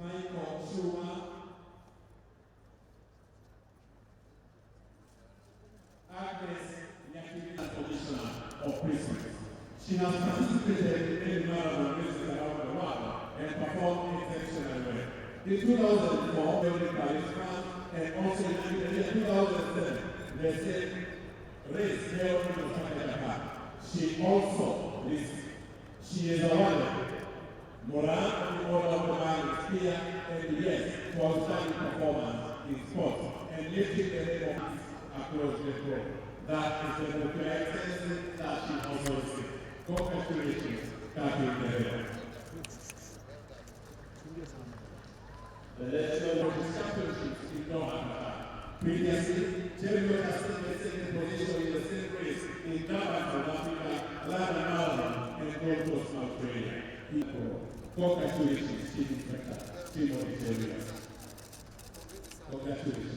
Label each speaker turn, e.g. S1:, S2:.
S1: Michael Shuma, Agnes Yakiri, Commissioner of Prisons. She has participated in marathon races around the world and performed exceptionally well. In 2004, during Paris, France, and also in the year 2007, the same race held in Osaka, Japan. She is awarded Moran on the Order of the Line Spear and yes for outstanding performance in sports and lifting the name of across the globe. That is the popular excellence that she also received. Congratulations, Catherine Guerrero. The National World Championships in North Africa. Previously, Jeremy has taken the second position in the same race in Durban, South Africa, London, Marathon, and Gold Coast, Australia. Congratulations, Chief Inspector Timothy Congratulations.